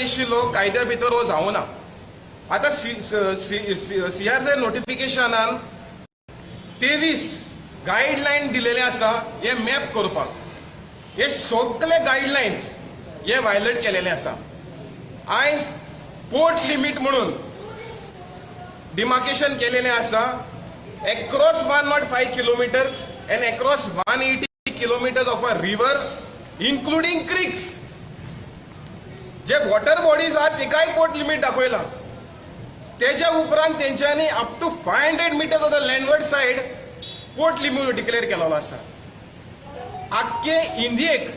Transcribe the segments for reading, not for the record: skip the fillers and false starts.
आशिल्लो कायद्या भितर हो जावना. आतां CRZ नोटिफिकेशनान 23 गायडलायन दिलेले आसा हे मॅप करपाक. हे सगळे गायडलायन्स हे वायलेट केलेले आसा. आयज पोर्ट लिमीट म्हणून डिमार्केशन केलेले आसा across 105 kilometres and across 180 kilometers of a river including creeks. जे वॉटर बॉडीज आहात तिकाय पोर्ट लिमिट दाखयला. तेच्या उपरांत तेंच्यांनी up to 500 metres of the landward side port limit declare केलेलो आसा. आख्खे इंडियेक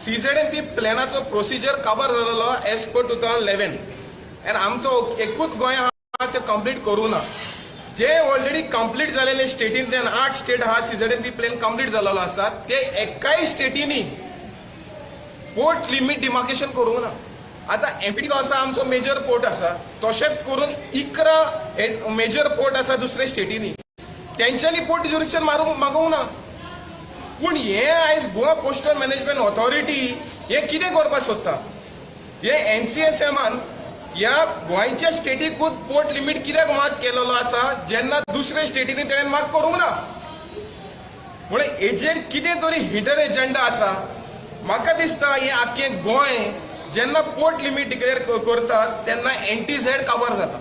CZMP प्लॅनाचो प्रोसिजर कवर जालेलो एज पर 2011 आनी आमचो एकूच गोंय आहा ते कंप्लीट करूं ना. जे ऑलरेडी कंप्लीट झालेले स्टेटींतल्यान 8 स्टेट हा CZMP प्लॅन कंप्लीट झालेलो आसा ते एकाय स्टेटींनी पोर्ट लिमिट डिमार्केशन करूंक ना. आता MPT जो आसा आमचो मेजर पोर्ट आसा तशेंच करून 11 मेजर पोर्ट आसा दुसरे स्टेटींनी तेंच्यांनी पोर्ट ज्युरिडिक्शन मागूंक ना. पूण हे आयज गोवा कोस्टल मॅनेजमेंट ऑथॉरिटी हे कितें करपाक सोदता. हे NCSMन ह्या गोंयच्या स्टेटीकूच पोर्ट लिमिट कित्याक मार्क केलेलो आसा जेन्ना दुसऱ्या स्टेटींनी तेणेन मार्क करूंक ना. म्हणून हेजेर कितें तरी हिडन एजेंडा आसा. म्हाका दिसता हे आख्खें गोंय जेन्ना पोर्ट लिमिट डिक्लेअर करता तेन्ना NTZ कवर जाता.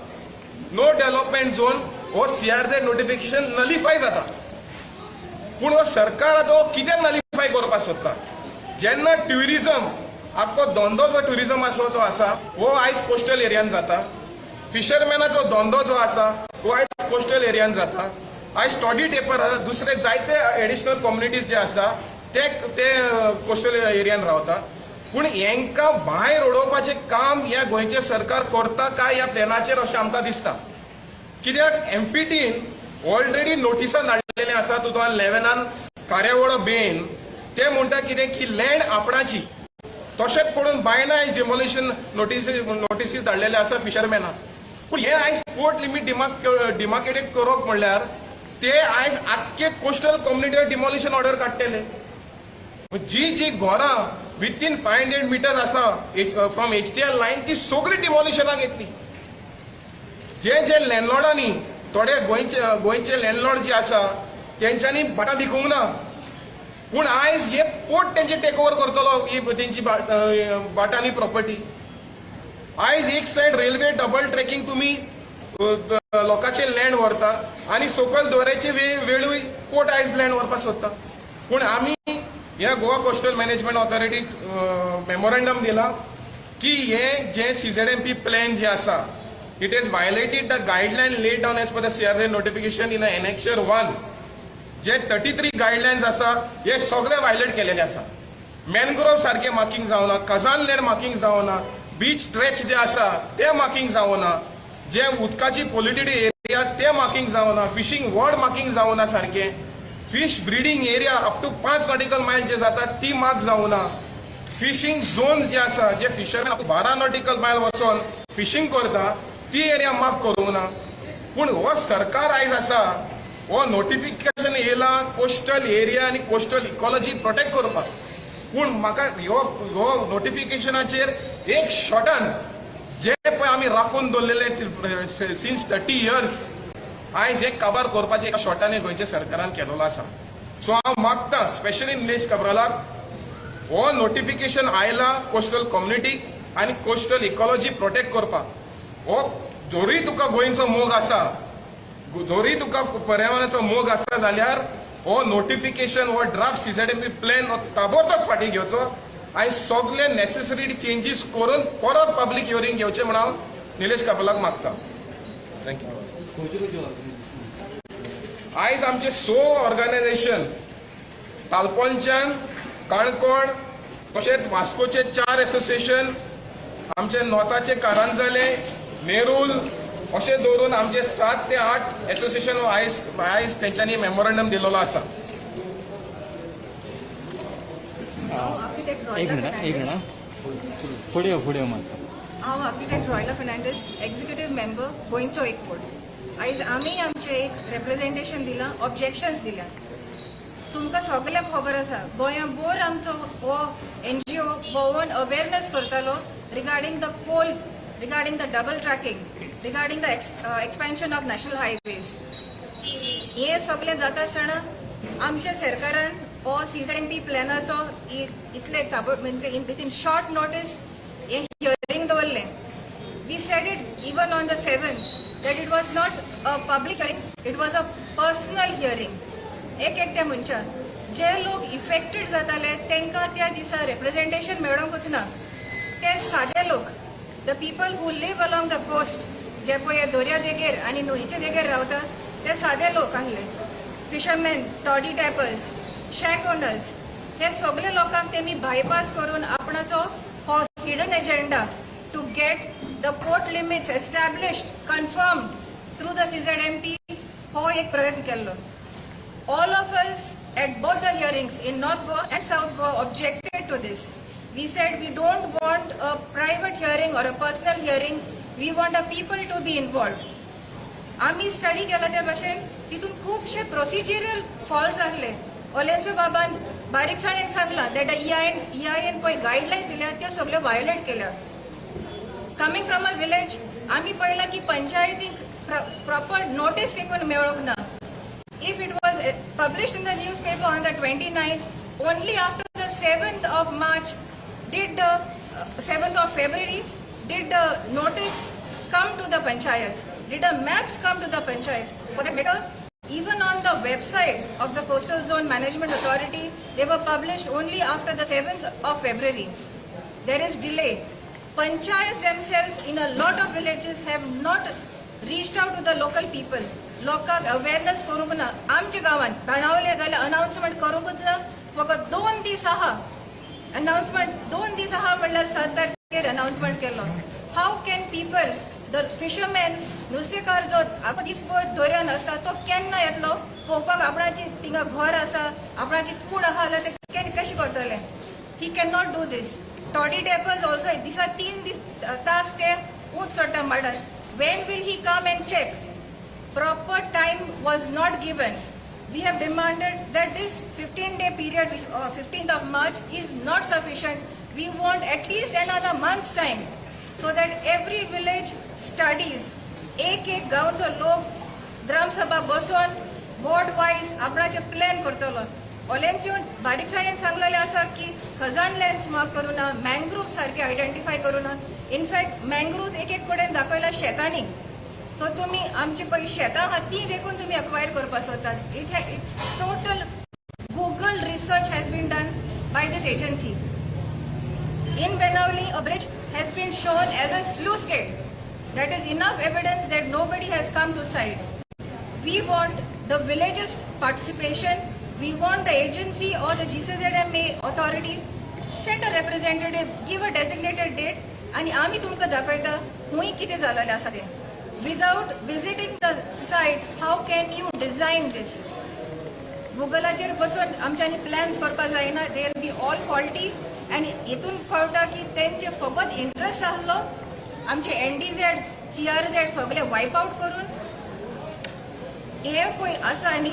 नो डेव्हलपमेंट झोन हो CRZ नोटिफिकेशन नलिफाय जाता. पूण हो सरकार आतां कित्याक नलिफाय करपाक सोदता. जेन्ना ट्युरिझम आख्खो धंदो जो ट्युरिझमाचो जो आसा हो आयज कोस्टल एरियान जाता. फिशरमॅनाचो धंदो जो आसा तो आयज कोस्टल एरियान जाता. आयज स्टडी टेपर आसा दुसरे जायते एडिशनल कम्युनिटीज जे आसा ते कोस्टल एरियान रावता. पूण हेंकां भायर उडोवपाचें काम ह्या गोंयचें सरकार करता काय ह्या प्लॅनाचेर अशें आमकां दिसता. कित्याक MPTन ऑलरेडी नोटिसां धाडलेलें आसा 2011 कार्यावळ बेन. ते म्हणटा कितें की लँड आपणाची तशेंच करून बायना डिमोलिशन नोटिसीस धाडलेले आसा फिशरमॅनाक. पूण हे आयज पोर्ट लिमिट डिमार्केटेड करप म्हणल्यार ते आयज आख्खे कोस्टल कम्युनिटीवर डिमोलिशन ऑर्डर काडटले. जी घरां विथीन 500 मीटर्स आसा फ्रॉम HTL लायन ती सगळी डिमोलिशनाक येतली. जे लँडलॉर्डांनी थोडे गोंयचे लँडलॉर्ड जे आसा तेंच्यांनी भाटां विकूंक ना. पूण आयज हे पोर्ट तेंचे टेक ओवर करतलो ही तेंची बाटांनी प्रॉपर्टी. आयज एक सायड रेल्वे डबल ट्रॅकिंग तुमी लोकांचे लँड व्हरता आनी सकयल दोऱ्याचे वेळूय पोर्ट आयज लँड व्हरपाक सोदता. पूण आमी ह्या गोवा कोस्टल मॅनेजमेंट ऑथॉरिटीक मेमोरंडम दिला की हे जे CZMP प्लॅन जे आसा it is violated the guideline laid down as per the CRZ notification in Annexure 1. जे 33 गायडलायन्स आसा हे सगळे वायलेट केलेले आसा. मॅनग्रोव सारखे मार्किंग जावना, खजान लँड मार्किंग जावना, बीच स्ट्रेच जे आसा ते मार्किंग जावना, जे उदकाची पोल्युटेड एरिया ते मार्किंग जावना, फिशिंग वॉर्ड मार्किंग जावना सारखे, fish breeding area up to 5 nautical mile जे जाता ती मार्क जावना, फिशिंग झोन जे आसा जे फिशरमॅन 12 नॉटिकल मायल वचून फिशिंग करता ती एरिया मार्क करूंक ना. पूण हो सरकार आयज आसा हो नोटिफिकेशन येयला कोस्टल एरिया आनी कोस्टल इकॉलॉजी प्रोटेक्ट करपाक. पूण म्हाका ह्यो नोटिफिकेशनाचेर एक शॉर्टान जे पळय आमी राखून दवरलेले सिन्स 30 इयर्स आयज हे कवर करपाचें एका शॉर्टान गोंयच्या सरकारान केलेलो आसा. सो हांव मागता स्पेशली निलेश काब्रालाक हो नोटिफिकेशन आयला कोस्टल कम्युनिटीक आनी कोस्टल इकॉलॉजी प्रोटेक्ट करपाक. हो जोरी तुका गोंयचो मोग आसा जोरी तुका पर्यावरणाचो मोग आसा जाल्यार हो नोटिफिकेशन हो ड्राफ्ट CZMP प्लॅन हो ताबडतोब फाटी घेवचो आनी सगळे नेसेसरी चेंजीस करून परत पब्लीक हियरिंग घेवचें म्हण हांव निलेश काब्रालाक मागता. थँक्यू. आयज आमचे 6 ऑर्गनायझेशन तालपोलच्यान काणकोण तशेंच वास्कोचे 4 एसोसिएशन आमचे नॉर्थाचे कारांजाले नेरूल अशें दवरून आमचे 7 ते 8 एसोसिएशन आयज तेंच्यांनी मेमोरंडम दिलेलो आसा. एक मिनिट फुडें मात. हांव आर्किटेक्ट रॉयला फर्नांडीस एक्झिक्युटिव्ह मेंबर गोंयचो एक पोर्ट. आयज आमी आमचे एक रिप्रेझेंटेशन दिलां, ऑब्जेक्शन्स दिल्या. तुमकां सगळ्यांक खबर आसा गोंया बोर आमचो हो NGO भोंवून अवेरनेस करतालो regarding the coal, regarding the double tracking, regarding the expansion of national highways. हे सगळे जाता आसतना आमच्या सरकारान हो CZMP प्लॅनाचो इतले म्हणजे विथ इन शॉर्ट नोटीस हे हियरिंग दवरलें. We said it even on the 7th that it was not a public hearing, it was a personal hearing. एकट्या मनशान जे लोक इफेक्टेड जाताले तांकां त्या दिसा रिप्रेझेंटेशन मेळोंकूच ना. ते सादे लोक, the people who live along the coast, जे पळय दर्या देगेर आनी न्हंयचे देगेर रावता ते सादे लोक आहले. Fisherman, toddy tappers, shack owners, हे सगळे लोकांक तेमी बायपास करून आपणाचो हो hidden agenda to get the port limits established, confirmed through the CZMP हो एक प्रयत्न केल्लो. All of us at both the hearings in North Goa and South Goa objected to this. We said we don't want a private hearing or a personal hearing. We want the people to be involved. आम्ही study केला त्या भाशेन तितून खूपशे procedural faults आहले. ओलेंचो बाबान बारीकसाणेन सांगला that EIN पळय गायडलायन्स दिल्या त्यो सगळ्यो वायोलेट केल्या. कमिंग फ्रॉम अ विलेज आम्ही पळयला की पंचायतीक प्रॉपर नोटीस देखून मेळोंक ना. If it was published in the newspaper on the 29th, only after the 7th of March did the 7th of February did the notice come to the panchayats, did the maps come to the panchayats. For that matter, even on the website of the Coastal Zone Management Authority, they were published only after the 7th of February. There is delay. Panchayats themselves in a lot of villages have not reached out to the local people. लोकांक awareness करूंक ना. आमच्या गांवांत बाणावले जाल्यार announcement करूंकच ना. फकत 2 दीस आहा announcement, 2 दीस आहा म्हणल्यार 7 तारखेर अनाउन्समेंट केलो. How can people, the fisherman, नुस्तेकार जो आखो दिसभर दर्यान आसता तो केन्ना येतलो पळोवपाक आपणाची थिंगा घर आसा, आपणाची कूड आहा जाल्यार ते कशें करतले? He can not do this. Toddy tappers also दिसा 3 तास ते उंच चडटा माडार. When will he come and check? Proper time was not given. We have demanded that this 15-day period, 15th of March, is not sufficient. We want at least another month's time so that every village studies. एक गांवचो लोक ग्राम सभा बसोन board wise आपणाचे plan करतलो. ओलेन्सियून बारीकसाणेन सांगलेले आसा की Khajan lands mark करूं ना, मँग्रोव्ह सारखे आयडेंटिफाय करूं ना. इनफॅक्ट मँग्रोव्ह एक कडेन दाखयला शेतांनी. सो तुम्ही आमची पळय शेतां आहा ती देखून तुम्ही अक्वायर करपाक सोदतात. It total Google research has been done by this agency. In Benavli, a bridge has been shown as a sluice gate. That is enough evidence that nobody has come to site. We want the villages' participation. We want the agency or the GCZMA authorities send a representative, give a designated date, आणि आम्ही तुमकां दाखयता हुंय कितें जालेलें आसा तें. Without visiting the site, how can you design this? गुगलाचेर बसून आमच्यांनी प्लॅन्स करपाक जायना. They will be all faulty. आनी हितून कळटा की तेंचे फकत इंट्रस्ट आसलो आमचे NDZ, CRZ सगळे वायप आउट करून. हे पळय आसा न्ही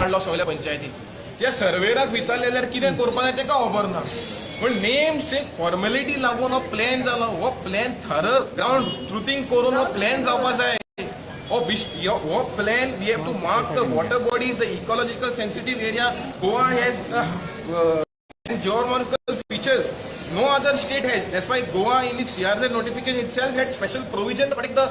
काढलो सगळ्या पंचायती त्या सर्वेराक विचारले जाल्यार कितें करपा जाय तेका खबर ना पण नेम सेक फॉर्मेलिटी लागून हो प्लॅन जालो हो प्लॅन थरर ग्राउंड ट्रुथींग करून हो प्लॅन जावपा जाय हो plan we have to mark the water bodies the ecological sensitive area Goa has geographical features no other state has. That's why Goa in its CRZ notification itself had special provision to protect the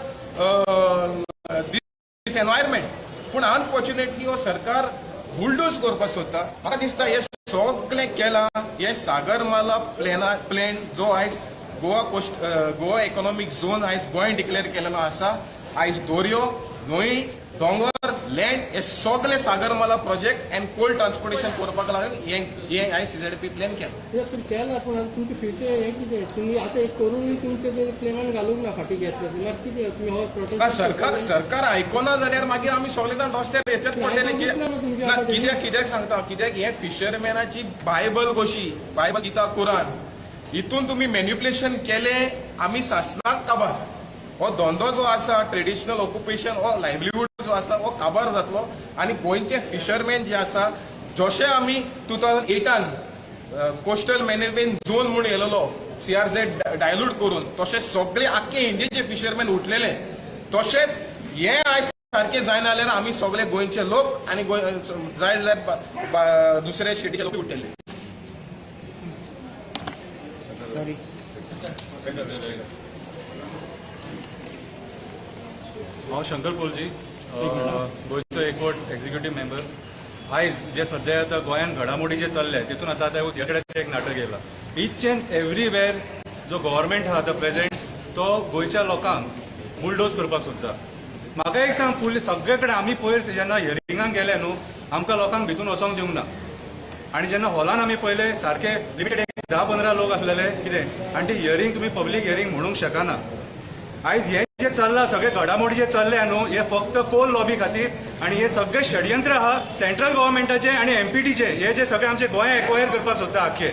this environment. But unfortunately हो सरकार bulldoze करपाक सोदता. म्हाका दिसता हे सगळें केलां हे सागरमाला प्लॅन जो आयज गोवा इकॉनॉमिक झोन आयज गोंय डिक्लेअर केलेलो आसा आयज दर्यो न्हंय दोंगर लँड हे सगळे Sagarmala project and cold transportation करपाक लागून हे आयज सीझेडपी प्लॅन केला. पूण केला पूण तुमचे फ्युचर हे कितें तुमी आतां एक करूनय तुमचे ते प्लॅनान घालूंक ना फाटीं घेतले जाल्यार कितें तुमी हो प्रोटेस्ट सरकार आयकोना जाल्यार मागीर आमी सगळे जाण रस्त्यार येतात पडलेले कित्याक सांगता कित्याक हे फिशरमॅनाची बायबल कशी बायबल गिता कुरान हितून तुमी मॅन्युप्युलेशन केले आमी सासणाक काबार हो धंदो जो आसा ट्रेडिशनल ऑक्युपेशन हो लायव्हलीहूड जो आसा हो काबार जातलो आनी गोंयचे फिशरमॅन जे आसा जशे आमी 2008 कोस्टल मॅनेजमेंट झोन म्हूण येयलेलो CRZ डायल्यूट करून तशे सगळे आख्खे इंडियेचे फिशरमॅन उठलेले तशेंच हे आयज सारखे जायना जाल्यार आमी सगळे गोंयचे लोक आनी जाय जाल्यार दुसऱ्या स्टेटीचे लोक उठलेले. हांव शंकर पोलजी गोंयचो एकवट एक्झिक्युटीव मेंबर. आयज जे सध्या आतां गोंयांत घडामोडी जे चल्ले तितून आतां येतड्याचें एक नाटक येयलां. ईच एंड एवरीवेर जो गव्हर्मेंट आहा आतां प्रेझेंट तो गोंयच्या लोकांक बुलडोज करपाक सोदता. म्हाका एक सांग पुलीस सगळे कडेन आमी पयर जेन्ना हियरिंगाक गेले न्हू आमकां लोकांक भितून वचोंक दिवंक ना आनी जेन्ना हॉलान आमी पयले सारखे लिमिटेड 10-15 लोक आसलेले कितें आनी ती हियरिंग तुमी पब्लीक हियरिंग म्हणूंक शकना. आयज हे जे चल्लां सगळे घडामोडी जे चल्ले न्हू हे फक्त कोल लॉबी खातीर आनी हे सगळे षडयंत्र आहा सेंट्रल गव्हर्मेंटाचे आनी MPTचे हे जे सगळे आमचे गोंय एक्वायर करपाक सोदता आख्खे.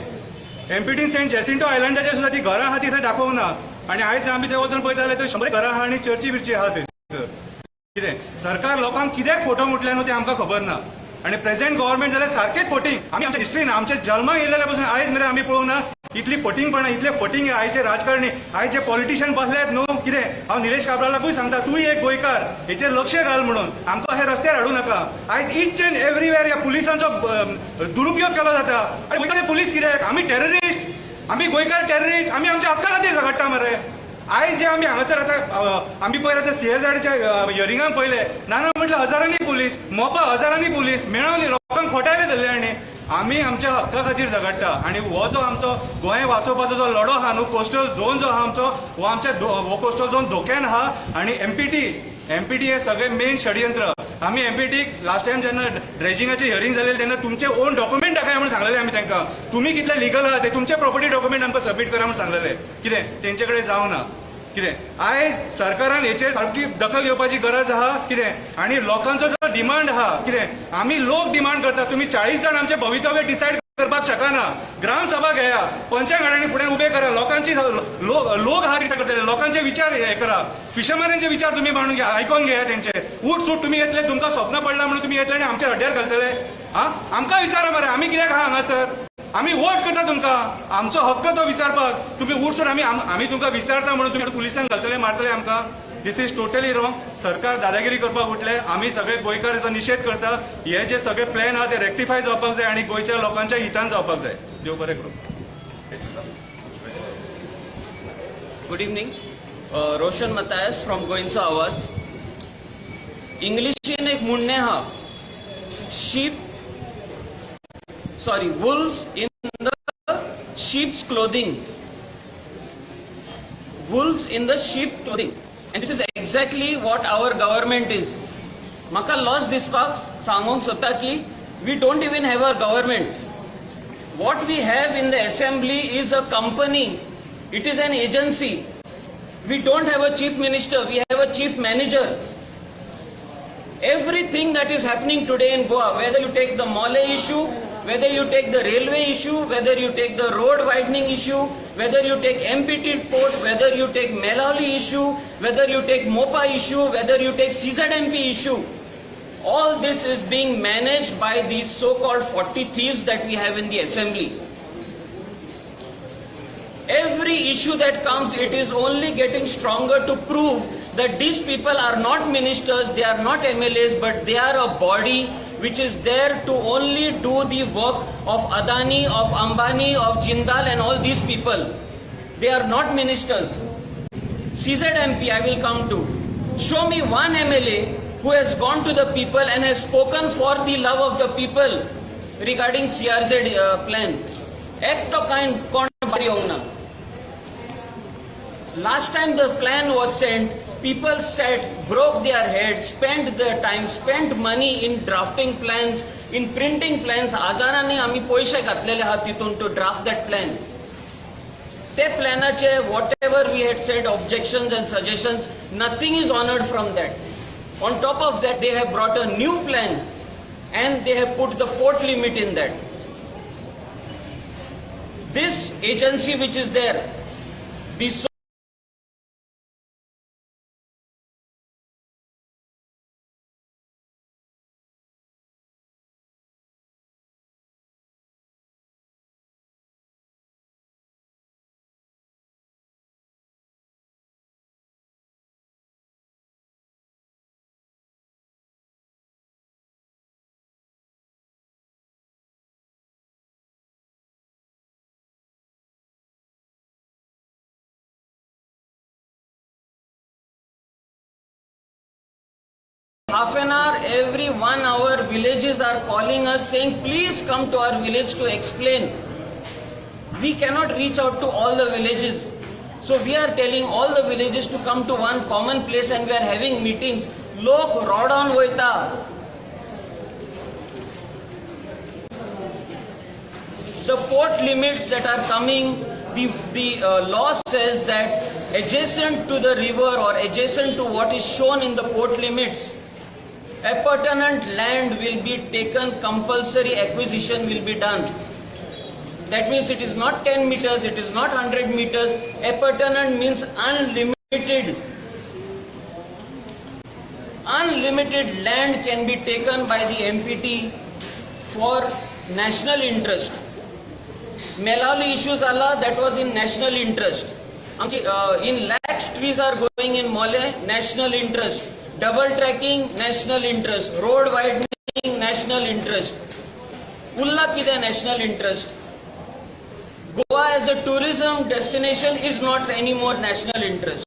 MPTन सेंट जेसिंटो आयलंडाचेर सुद्दां ती घरां आहा ती थंय दाखोवंक ना आनी आयज आमी थंय वचून पळयता जाल्यार थंय 100 घरां आहा आनी चर्ची बिर्ची आहा थंयसर. कितें सरकार लोकांक कित्याक फोटो मुटले न्हू ते आमकां खबर ना आनी प्रेझेंट गव्हर्मेंट जाल्यार सारकेच फोटींग आमी आमच्या हिस्ट्रीन आमच्या जल्माक येयलेल्या पासून आयज मेरेन आमी पळोवंक ना इतली फोटींगपणां इतले फोटींग आयचे राजकारणी आयज जे पॉलिटिशियन बसल्यात न्हू कितें हांव निलेश काब्रालाकूय सांगता तूंय एक गोंयकार हेचेर लक्ष घाल म्हणून आमकां हे रस्त्यार हाडूं नाका. आयज ईच एंड एवरीवेर ह्या पुलिसांचो दुरुपयोग केलो जाता आनी गोंयचे पुलीस कित्याक आमी टेररिस्ट आमी गोंयकार टेररिस्ट आमी आमच्या हक्का खातीर झगडटा मरे. आयज जे आमी हांगासर आतां आमी पयर आतां CSRच्या हियरिंगाक पयले नाना म्हटलं हजारांनी पुलीस मोपा हजारांनी पुलीस मेळवली लोकांक खोटायले धरले आनी आमी आमच्या हक्का खातीर झगडटा आनी हो जो आमचो गोंय वाचोवपाचो जो लढो आहा न्हू कोस्टल झोन जो आहा आमचो हो आमच्या हो कोस्टल झोन धोक्यान आहा आनी MPT हे सगळे मेन षडयंत्र. आमी MPTक लास्ट टायम जेन्ना ड्रेजिंगाचे हियरिंग जालेले तेन्ना तुमचे ओन डॉक्युमेंट दाखया म्हणून सांगलेले आमी तांकां तुमी कितले लिगल आहा ते तुमचे प्रॉपर्टी डॉक्युमेंट आमकां सबमीट करा म्हणून सांगलेले कितें तेंचे कडेन जावं ना. कितें आयज सरकारान हेचेर सारकी दखल घेवपाची गरज आहा कितें आनी लोकांचो जो डिमांड आहा कितें आमी लोक डिमांड करता तुमी 40 जाण आमचे भवितव्य डिसायड करपाक शकना. ग्रामसभा घेया पंचांगणांनी फुडें उबे करा लोकांची लोक हा डिसायड करतले लोकांचे विचार हे करा फिशरमॅनांचे विचार तुमी मांडून घ्या आयकून घेया तेंचे उठ सूट तुमी येतले तुमकां स्वप्न पडला म्हणून तुमी येतले आनी आमच्या हड्ड्यार घालतले. आमकां विचारा मरे आमी कित्याक आहा हांगासर आमी वोट करता तुमकां आमचो हक्क तो विचारपाक तुमी उठ सूट आमी तुमकां विचारता म्हणून तुमी पुलिसांक घालतले मारतले आमकां. दिस इज टोटली रॉंग. सरकार दादागिरी करपाक उठले आमी सगळे गोंयकार हेचो निशेध करता. हे जे सगळे प्लॅन आहा ते रेक्टिफाय जावपाक जाय आनी गोंयच्या लोकांच्या हितान जावपाक जाय. देव बरें करूं. Good evening. Roshan Mathias from गोंयचो आवाज. इंग्लिशीन एक म्हणणें आहा wolves in the sheep's clothing. Wolves in the sheep clothing. And this is exactly what our government is. Maka lost this box सांगूंक सोदता की we don't even have a government. What we have in the assembly is a company. It is an agency. We don't have a chief minister. We have a chief manager. Everything that is happening today in Goa, whether you take the Mole issue, whether you take the railway issue, whether you take the road widening issue, whether you take MPT port, whether you take Melali issue, whether you take MOPA issue, whether you take CZMP issue, All this is being managed by these so-called 40 thieves that we have in the assembly. Every issue that comes, it is only getting stronger to prove that these people are not ministers, they are not MLAs, but they are a body which is there to only do the work of Adani, of Ambani, of Jindal and all these people. They are not ministers. CZMP I will come to. Show me one MLA who has gone to the people and has spoken for the love of the people regarding CRZ plan. Act of kind bari hona. Last time the plan was sent, people sat, broke their heads, spent their time, spent money in drafting plans, in printing plans. Hजारांनी आम्ही पैसे घातलेले आहात तिथून to draft that plan. Te planache, whatever we had said, objections and suggestions, nothing is honored from that. On top of that, they have brought a new plan and they have put the port limit in that. This agency which is there, the half an hour, every 1 hour, villages are calling us saying, please come to our village to explain. We cannot reach out to all the villages. So we are telling all the villages to come to one common place and we are having meetings. Lok rodon hoita. The port limits that are coming, the law says that adjacent to the river or adjacent to what is shown in the port limits, appurtenant land will be taken, compulsory acquisition will be done. That means it is not 10 meters, it is not 100 meters. Appurtenant means unlimited. Unlimited land can be taken by the MPT for national interest. Melauli issues Allah, that was in national interest. In lakhs trees are going in Mole, national interest. Double tracking, national interest. Road widening, national interest. Ulla kide national interest. Goa as a tourism destination is not anymore national interest.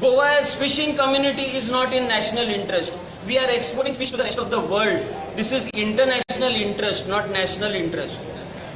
Goa as fishing community is not in national interest. We are exporting fish to the rest of the world. This is international interest, not national interest.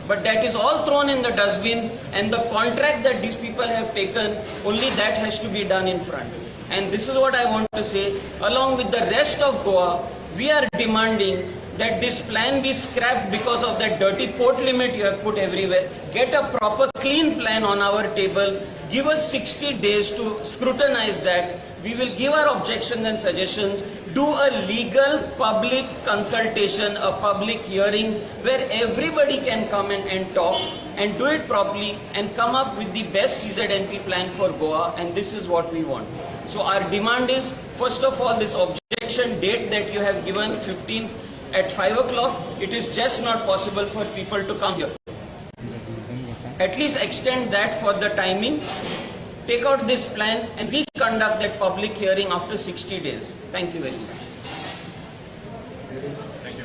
But that is all thrown in the dustbin, and the contract that these people have taken, only that has to be done in front. And this is what I want to say. Along with the rest of Goa, we are demanding that this plan be scrapped because of that dirty port limit you have put everywhere. Get a proper clean plan on our table. Give us 60 days to scrutinize that. We will give our objections and suggestions. Do a legal public consultation, a public hearing where everybody can come and talk and do it properly and come up with the best CZNP plan for Goa, and this is what we want. So our demand is, first of all, this objection date that you have given, 15th at 5 o'clock, it is just not possible for people to come here. At least extend that for the timing. Take out this plan and we conduct that public hearing after 60 days. Thank you very much. Thank you.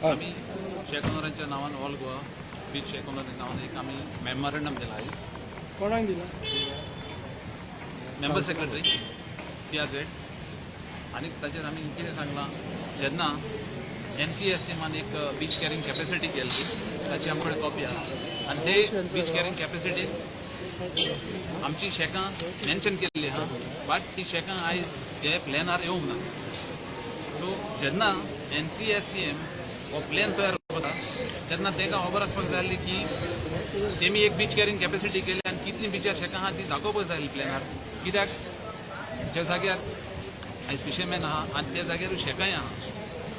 आम्ही शेख ओनरांच्या नावान all Goa beach Shaikh ओनरांच्या नावान एक आम्ही memorandum दिला आहे. कोणाक दिला? Member secretary CRZ आनी ताचेर आमी कितें सांगलां जेन्ना NCSCमान एक बीच कॅरींग कॅपॅसिटी केल्ली ताची आमचे कडेन कॉपी आहा आनी ते बीच कॅरींग कॅपॅसिटीन आमची शेकां मेन्शन केल्ली आहा बट ती शेकां आयज हे प्लॅनार येवंक ना. सो जेन्ना NCSCM हो प्लॅन तयार करता तेन्ना तांकां खबर आसपाक जाय आसली की तेमी एक बीच कॅरींग कॅपॅसिटी केली आनी कितली बिचार शेकां आहा ती दाखोवपाक जाय प्लॅनार. कित्याक ज्या जाग्यार आयज फिशरमॅन आहा आनी त्या जाग्यार शेकांय आहा.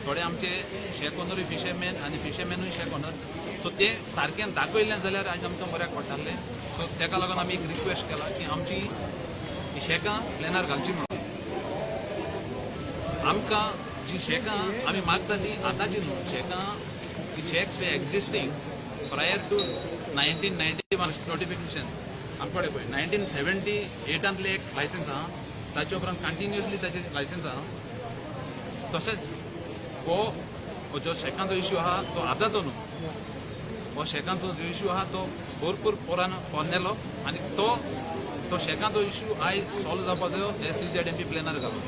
थोडे आमचे शेक ओनरूय फिशरमॅन आनी फिशरमॅनूय शेक ओनर. सो ते सारकें दाखयलें जाल्यार आयज आमकां बऱ्याक पडटालें. सो ताका लागून आमी एक रिक्वेस्ट केला की आमची ही शेकां प्लॅनार घालची म्हणून. आमकां जी शेकां आमी मागता ती आतांची न्हू. शेकां ती shacks were existing prior to 1991 notification आमचे कडेन पळय 1978 एक लायसन्स आहा. ताचे उपरांत कंटिन्युअसली ताचे लायसन्स आहा. तशेंच हो जो शेकांचो इश्यू आहा तो आतांचो न्हू. हो शेकांचो जो इश्यू आहा तो भरपूर पोरनेलो आनी तो शेकांचो इश्यू आयज सॉल्व जावपाक जायो हे CZMP प्लॅनार घालून.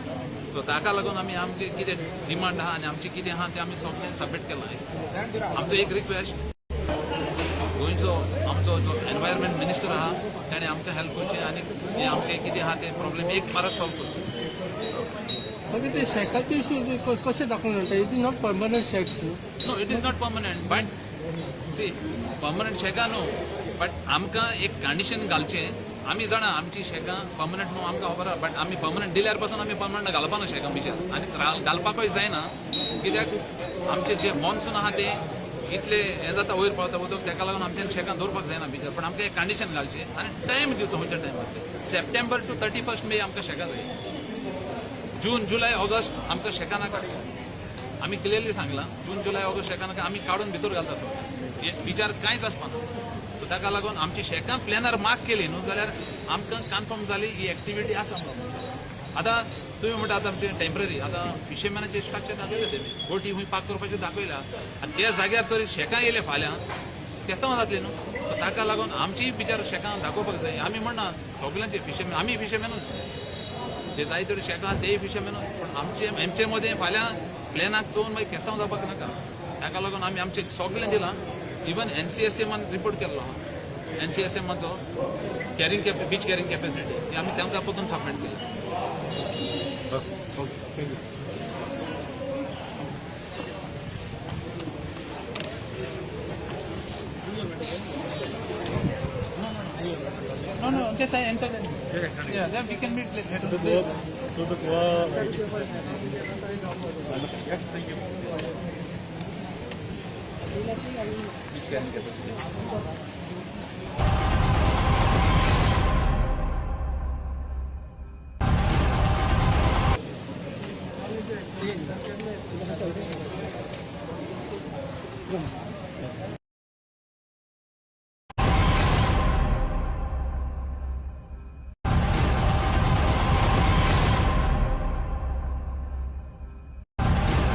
सो ताका लागून आमी आमचे कितें डिमांड आहा आनी आमचे कितें आहा तें आमी सगळें सबमीट केलां. आमचो एक रिक्वेस्ट गोंयचो आमचो जो एनवायरमेंट मिनिस्टर आहा ताणें आमकां हेल्प करचें आनी हें आमचें कितें आहा तें प्रॉब्लेम एक पारत सॉल्व करचें. मागीर ते शेकाचे इश्यू कशें दाखोवन म्हणटा it is not permanent shacks न्हू. No it is not permanent but see permanent शेकां न्हू बट आमकां एक कंडिशन घालचें. आमी जाणा आमची शेकां परमनंट न्हू आमकां खबर आहा बट आमी परमनंट दिल्यार पासून आमी परमनंट घालपाना शेकां भितर आनी घालपाकूय जायना. कित्याक आमचें जें मॉन्सून आहा तें इतलें हें जाता वयर पावता उदक ताका लागून आमच्यान शेकां दवरपाक जायना भितर. पण आमकां एक कंडिशन घालचें आनी टायम दिवचो खंयच्या टायमार. सप्टेंबर टू 31 मे आमकां शेकां जाय. जून जुलय ऑगस्ट आमकां शेकां नाका. आमी क्लियरली सांगलां जून जुलय ऑगस्ट शेकां नाका. आमी काडून भितर घालता सगळें. हे विचार कांयच आसपाना. सो ताका लागून आमची शेकां प्लॅनार मार्क केली न्हू जाल्यार आमकां कन्फर्म जाली ही एक्टिविटी आसा म्हणून. आतां तुवें म्हणटा आतां आमचें टेम्पररी आतां फिशरमॅनाचें स्ट्रक्चर दाखयलें तेमी बोटी खूंय पाक करपाचें दाखयलां आनी त्या जाग्यार तरी शेकां येयले फाल्यां केस्तांवां जातलीं न्हू. सो ताका लागून आमचीय बिचार शेकां दाखोवपाक जाय. आमी म्हणना सगळ्यांचे फिशरमॅन आमी फिशरमॅनूच जे जाय तरी शेकां आहा तेय फिशरमॅनूच. पण आमचे मदें फाल्यां प्लॅनाक चोवन मागीर केस्तांव जावपाक नाका. ताका लागून आमी आमचें सगळें दिलां. इवन NCSCमान रिपोर्ट केल्लो आहा. NCSCमाचो बीच कॅरींग कॅपॅसिटी ती आमी तांकां परतून सबमीट केली. No, just I entered. Yeah, then we can meet later. Beach carrying capacity